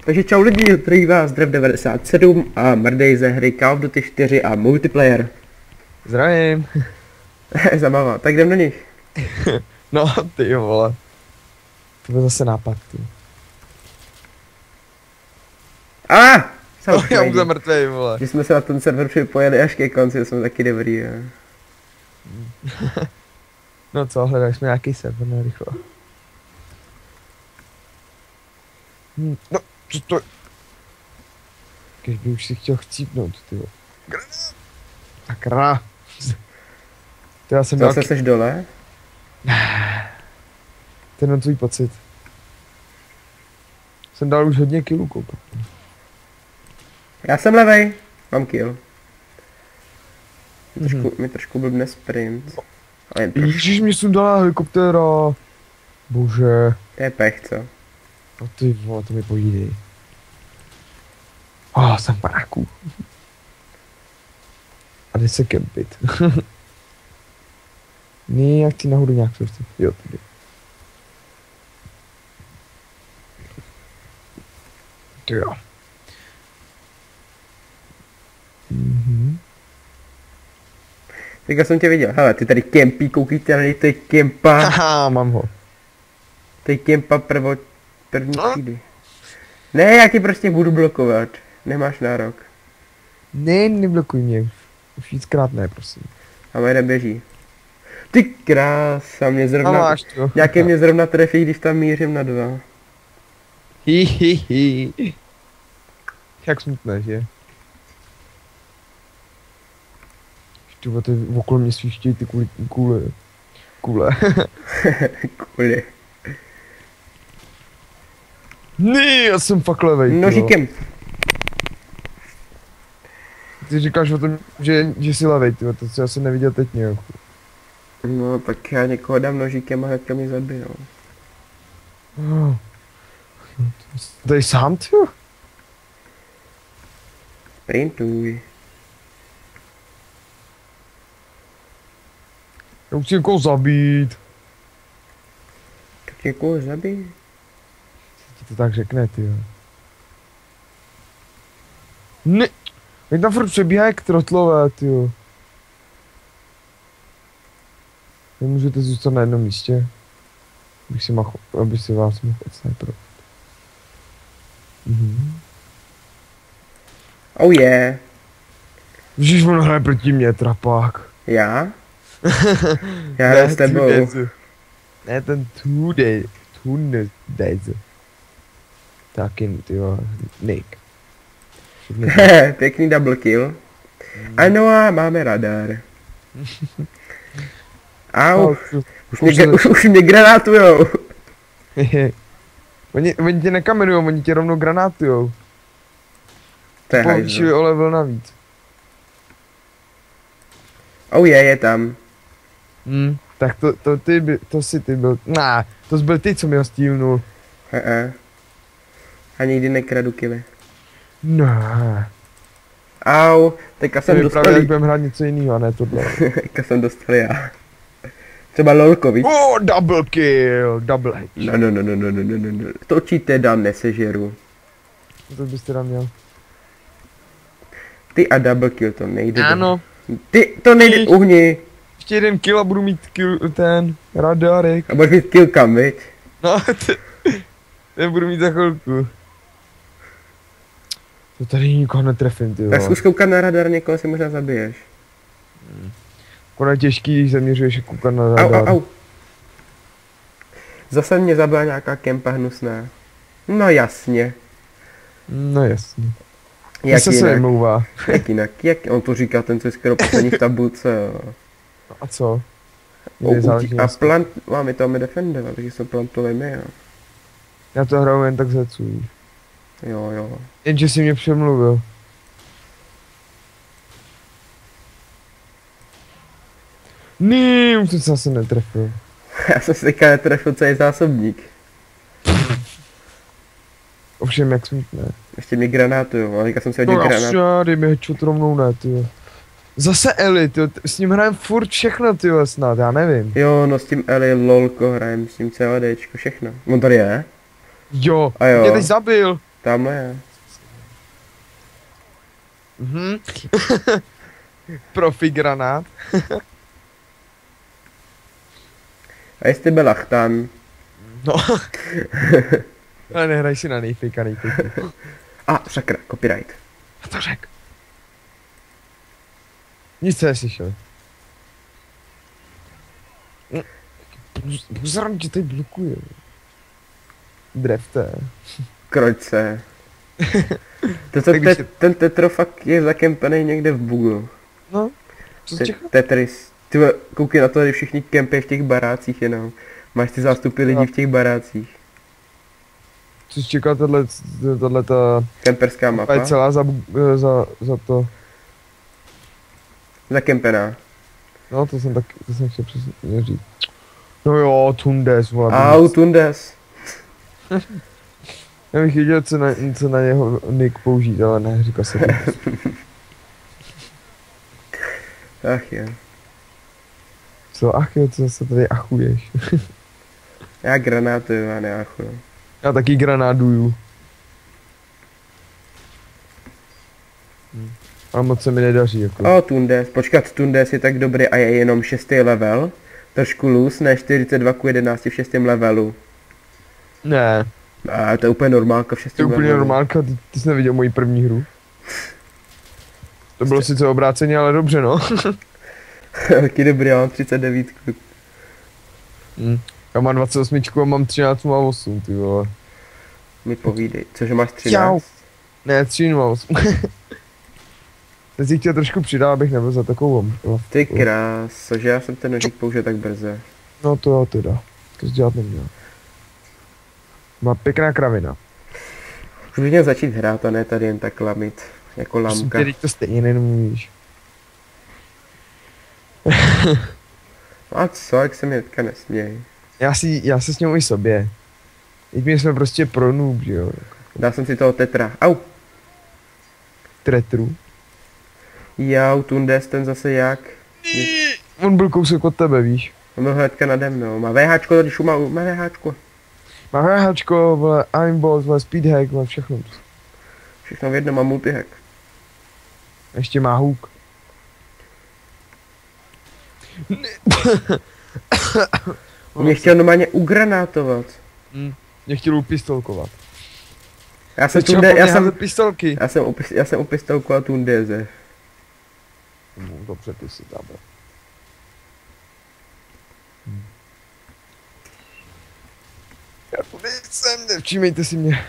Takže čau lidi, zdraví vás Drev 97 a mrdej ze hry Call of Duty 4 a multiplayer. Zdravím. Zabava, tak jdem do nich. No ty jo, vole. To byl zase nápad, ty. Já už jsem mrtvej, vole. Že jsme se na ten server připojili až ke konci, jsme taky dobrý, jo. No co, hledáš jsme nějaký server, ne, rychle. No, co to je? Když by už si chtěl chcípnout, ty jo. Sakra. To já jsem dal... Zase seš dole? To je tvůj pocit. Jsem dal už hodně killů, koukat. Já jsem levej, mám kill. Mi trošku blbne sprint. Ježiš, mě sundala helikoptéra. Bože. To je pech, co? No ty vole, to mi pojídej. Jsem v baráku. A jde se kempit. Ne, jak ty nahoru nějak prostě. Jo, tady. To jo. Teďka jsem tě viděl, hele, ty tady kempí, koukejte na něj, to je kempa. Haha, mám ho. To je kempa první třídy. Ne, já ti prostě budu blokovat, nemáš nárok. Ne, neblokuj mě, už víckrát ne, prosím. A jeden běží. Ty krása, mě zrovna, máš to. nějaké mě zrovna trefí, když tam mířím na 2. Hihihi. Jak smutné, že? Ty okolo mě svíštějí ty kule. Kule. Ne, já jsem fakt levej. Nožíkem. Ty říkáš o tom, že jsi levej, tyjo, to co já jsem neviděl teď nějak. No tak já někoho dám nožíkem a hnedka mě zabijou. Dej sám, tyjo? Sprintuj. Já chci někoho zabít. Tak někoho zabij. Ti to tak řekne, tyjo. Ne! Jak tam furt přebíhá jak trotlové, tyjo. Nemůžete zůstat na jednom místě. Aby si vás mohl odsniperovat. Oh yeah. Ježiš, on hraje proti mě, trapák. Já? Já hraju s tebou. Ne, ten Tunez. Taky, tyjo, Nick. Pěkný double kill. Ano a máme radar. Au, už mě granátujou. Oni tě nekamenujou, oni tě rovnou granátujou. To je hajzl. Povýšili o level navíc. Oh je tam. Tak to jsi ty byl, to jsi byl ty, co mi ho stívnul. A nikdy nekradu killy. Ne. Au, teďka jsem dostal. Právě budeme hrát něco jiného, a ne tohle. Teďka jsem dostal já. Třeba lolkovi. Double kill, double head. No. Točíte dám nesežeru. To bys teda měl. Ty a double kill to nejde. Ano. Ty, to nejde, uhni. Ještě 1 kill a budu mít kill, ten radarek. A budeš mít kill kam, viď? No, ten budu mít za chvilku. To tady nikoho netrefím, ty vole. Tak zkus koukat na radar, někoho si možná zabiješ. Konec těžký, když zaměřuješ a koukat na radar. Au. Zase mě zabila nějaká kempa hnusná. No jasně. No jasně. Jak se nemlouvá. Jak jinak? Jak on to říká, ten co je skoro poslední v tabulce, jo. A co? A plant, máme to defendovat, takže jsme plantovali my, jo. Já to hraju jen tak z heců. Jo. Jenže si mě přemluvil. Už jsem se zase netrefil. Já jsem si teďka netrefil celý zásobník. Ovšem jak smutné. Ještě mě granátujou, ale teďka jsem si hodil granát. No dej mi headshot rovnou ne, tyjo. Zase Eli, tyjo, s ním hrajem furt všechno, tyjo, snad, já nevím. Jo, no s tím Eli, lolko hrajem, s tím CODčko, všechno. On tady je? Jo, a jo. Mě teď zabil. Tamhle je. Mhm. Profi granát. A jestli byl lachtan. No. Ale nehraj si na nejfejkaný typu. A, sakra, copyright. A to řek. Nic se neslyšeli. Pozor, tě tady blokuje. Drefte. Kroďce. Ten tetrofak je zakempený někde v bugu. No, co jsi čekal? Tetris. Ty koukej na to, tady všichni kempy v těch barácích jenom. Máš ty zástupy lidí v těch barácích. Co jsi čekal, tato Kemperská mapa. je celá za to. Zakempená. No, to jsem chtěl přesně říct. No jo, Tundes, vole. Au, Tundes. Já bych viděl, co na něho nick použít, ale ne, říkal se to. Ach jo. Co, ach jo, co se tady achuješ? Já granátuju a neachuju. Já taky granáduju. Ale moc se mi nedaří, jako. O, Tundes. Počkat, Tundes je tak dobrý a je jenom 6. level. Trošku luz, ne 42 k 11 v 6. levelu. Ne, A to je úplně normálka v 6. to je levelu. úplně normálka, ty jsi neviděl moji první hru. To bylo sice obráceně, ale dobře, no. Taky dobrý, já mám 39. Já mám 28 a mám 13,08, ty vole. Mi povídej. Cože máš 13? Čau. Ne, 3,08. Teď si chtěl trošku přidat, abych nebyl za takovou. Ty kráso, že já jsem ten nožík použil tak brzo. No to jo, teda. To jsi dělat neměl. Má pěkná kravina. Už bych měl začít hrát a ne tady jen tak lamit. Jako lamka. Teď to stejně nemluvíš. No a co, jak se mi teďka nesměj. Já se s ním i sobě. Teď my jsme prostě pro noob, že jo. Dal jsem si toho tetra. Au! Tretru. Jau, Tundes, ten zase jak? On byl kousek od tebe, víš. On byl hnedka nade mnou. Má VHčko, tady šuma, má VHčko. Má VHčko, vole, aimbot, vole, speedhack, vole, všechno. Všechno v jednom, má multihack. Ještě má hook. Mě chtěl normálně ugranátovat. Mě chtěl upistolkovat. Já jsem Začal Tunde, pistolky. já jsem upistolkoval Tundeze. Dobře, ty si dáme. Já tu nejsem, nevšímejte si mě.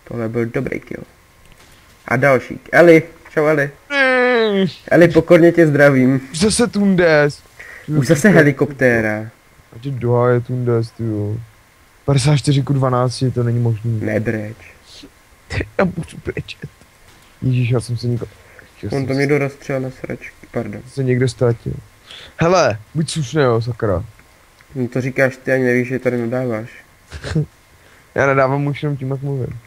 Tohle byl dobrý kill. A další. Eli, čau Eli. Eli, pokorně tě zdravím. Už zase Tundes. Už zase helikoptéra. A ti dohaje Tundes, ty jo. 54:12, to není možný. Nebreč. Já můžu brečet. Ježíš, já jsem se někdo... On to někdo rozstřel na sračky, pardon. Se někdo ztratil. Hele, buď slušný, jo, sakra. No to říkáš ty, ani nevíš, že tady nadáváš. Já nedávám už jenom tím, jak mluvím.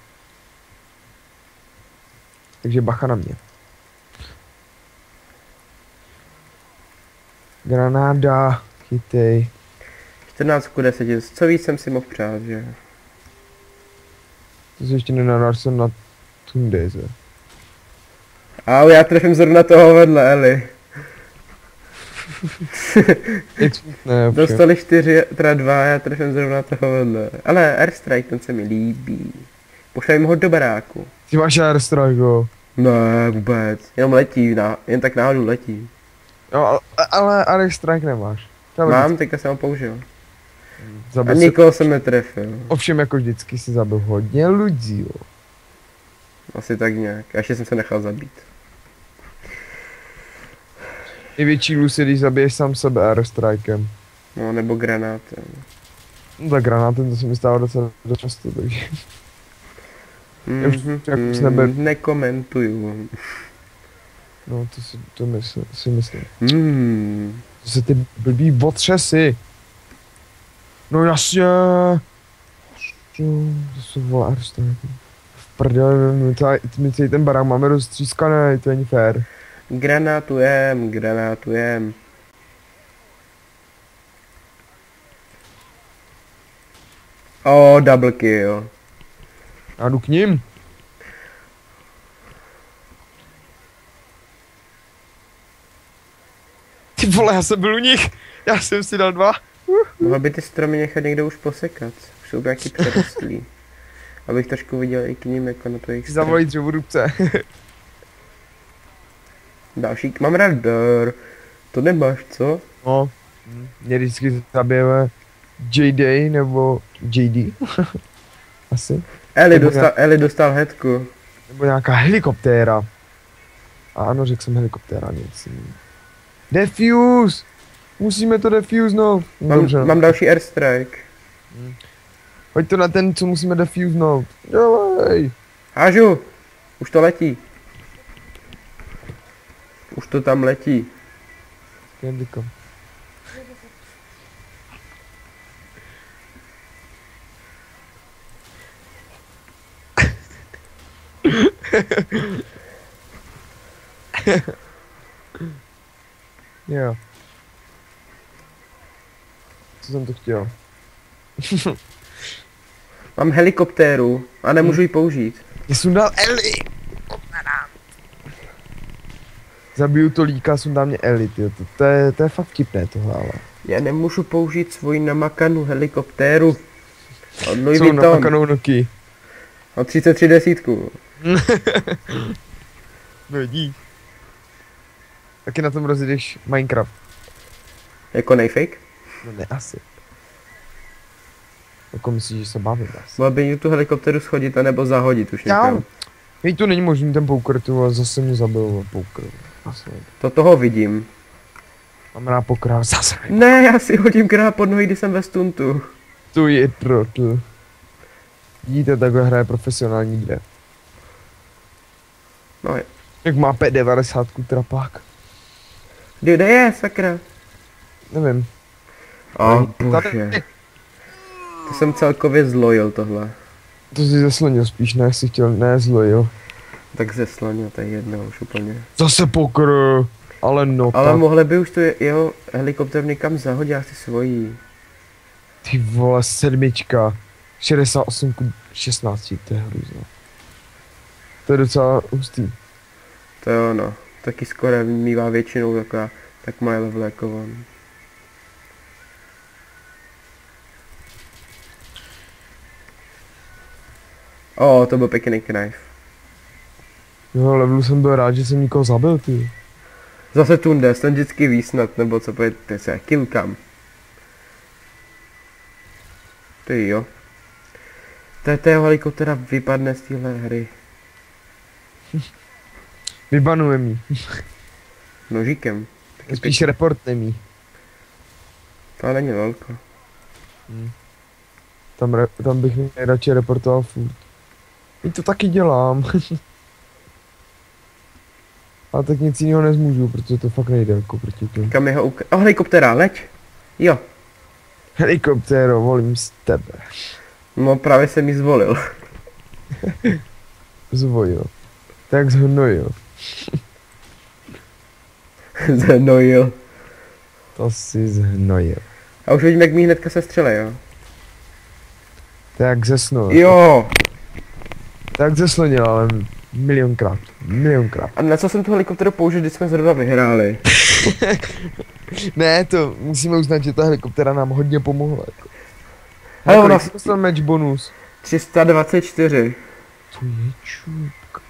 Takže bacha na mě. Granáda, chytej. 14 k 10, co víc jsem si mohl přát, že? To se ještě nenadáš jsem na Tundeze. Au, já trefím zrovna toho vedle, Eli. Ne, Dostali 4, teda 2, já trefím zrovna toho vedle. Ale Airstrike, ten se mi líbí. Pošlej ho do baráku. Ty máš airstrike, jo. Ne, vůbec. Jenom letí, jen tak náhodou letí. Jo, ale airstrike nemáš. Mám, teďka jsem ho použil. A A nikoho jsem netrefil. Ovšem jako vždycky si zabil hodně lidí, jo. Asi tak nějak. A ještě jsem se nechal zabít. Největší lus je, když zabiješ sám sebe airstrikem. No, nebo granátem. No tak granátem to se mi stává docela často, takže... jak už neber... Nekomentuju. No to si myslím. To se ty blbý otřesy. No jasně. To jsou vole airstriky. V prdele, my celý ten barák máme roztřískaný, to není fér. Granátujem. O, double kill. Já jdu k ním. Ty vole, já jsem byl u nich. Já jsem si dal 2. Mohl by ty stromy nechat někde už posekat. Už jsou nějaký přerostlý. Abych trošku viděl i k ním jako na to jejich strom. Zavolí dřevorubce. Další, mám radar. To nemáš, co? No. Mě vždycky zabijeme JD nebo JD. Asi. Eli dostal headku. Nebo nějaká helikoptéra. A ano, řekl jsem helikoptéra, nic. Defuse! Musíme to defusenout. Mám další airstrike. Hoď to na ten, co musíme defusenout. Dělej! Hážu! Už to letí. Už to tam letí. Kendiko. Jo. Co jsem to chtěl? Mám helikoptéru a nemůžu ji použít. Mě sundal Eli! Zabiju to líka, sundá mě Eli, tyjo. To je fakt vtipné tohle, ale. Já nemůžu použít svoji namakanou helikoptéru. Od Louis Co Vuitton. namakanou Noky? Od 33 desítku. No dík. Taky na tom rozjedeš Minecraft. Jako nejfake? No ne, asi. Jako myslíš, že se bavím asi. Mohl by tu helikoptéru schodit anebo zahodit už Já. někam. Hej, to není možný ten poker, tu, ale zase mě zabil poker. Asi. To toho vidím. Mám rád poker, zase. Ne, já si hodím krát pod nohy, když jsem ve stuntu. To je trotl. Vidíte, takhle hraje profesionální hře. No je. Jak má P90 trapák. Kde je, sakra? Nevím. Bože. To jsem celkově zlojil tohle. To si zeslonil spíš, ne, si chtěl, ne zlojil. Tak zeslonil, to je jedno už úplně. Zase poker, ale no Ale tak. mohli by už tu jeho helikoptéru někam zahodit, já si svojí. Ty vole, 7. 68 ku 16, to je hrůzné. To je docela hustý. To jo no, taky skoro mývá většinou taková, tak má level jako on. To byl pěkný knife. Jo, levelu jsem byl rád, že jsem nikoho zabil, ty. Zase Tundes, ten vždycky ví snad, nebo co pojďte se, killcam. Ty jo. To jeho helikoptera vypadne z téhle hry. Vybanuje mi. Nožíkem. Taky Spíš report nemí. To není velko. Tam bych nejradši reportoval furt. I to taky dělám. Ale tak nic jiného nezmůžu, protože to fakt nejde jako proti tomu. Kam jeho helikoptera, leď. Jo. Helikoptéro, volím z tebe. No právě jsem ji zvolil. Zvojil. Tak zhnojil. Znojil. To si zhnojil. A už vidím, jak mi hnedka se střele, jo. Tak zesnul. Jo. Tak zeslonil, ale milionkrát. A na co jsem tu helikopteru použil, když jsme zrovna vyhráli? Ne, to musíme uznat, že ta helikoptera nám hodně pomohla. Jako. Ale ona... Kolik dostal match bonus? 324. To je čupka.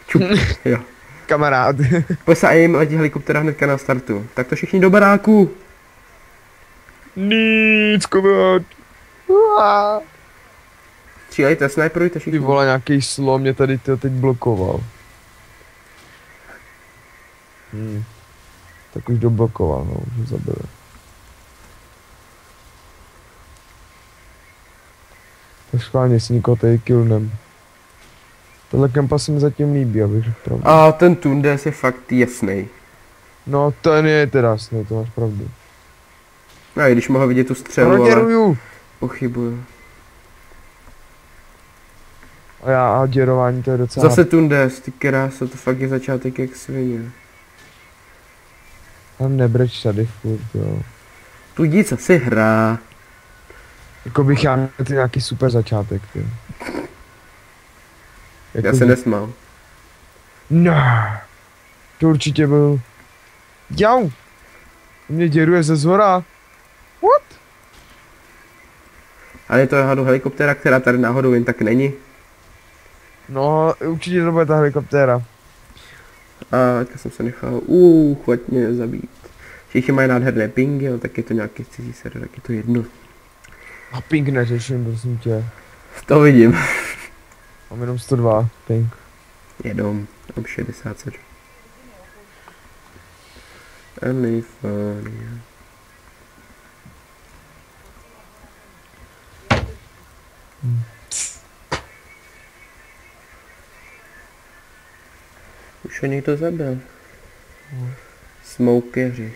Čup, jo. Kamarád. Pojď se a jim letí helikoptera hnedka na startu. Tak to všichni do baráku. Nic, kamarád. Střílejte, sniperujte Ty všichni. vole, nějaký slom mě tady to teď blokoval. Tak už doblokoval, no, už ho zabili. Tak schválně si nikoho tady killnem. Tohle kempa se mi zatím líbí, abych řekl pravdu. A ten Tundes je fakt jasný. No ten je teda jasný, to máš pravdu. No i když mohl vidět tu střelu, ale Proděruju! pochybuju. A já a děrování to je docela... Zase Tundes, ty kráso, to fakt je začátek jak svině. Tam nebreč tady furt, jo. Tu jdi, co si hrá. Jako bych já měl ty nějaký super začátek, ty. Já se nesmál. No. To určitě byl. Jau. Mě děruje ze zhora. What? Ale je to náhodou helikoptéra, která tady náhodou jen tak není. No, určitě to bude ta helikoptéra. A teďka jsem se nechal, chvatně zabít. Všichni mají nádherné pingy, ale tak je to nějaký cizí server, tak je to jedno. A ping neřeším, prosím tě. To vidím. Mám jenom 102 ping. Jenom 67. Only fun. Už ho někdo zabil. Smokeři.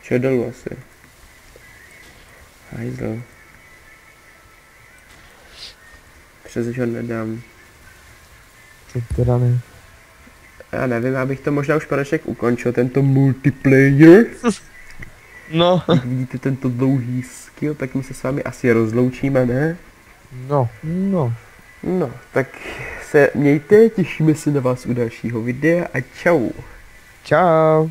Co dolů asi? Hajzl. Přes ho nedám. To teda ne. Já nevím, já bych to možná už konečně ukončil, tento multiplayer. No. Jak vidíte tento dlouhý skill, tak my se s vámi asi rozloučíme, ne? No. No, tak se mějte, těšíme se na vás u dalšího videa a čau. Čau.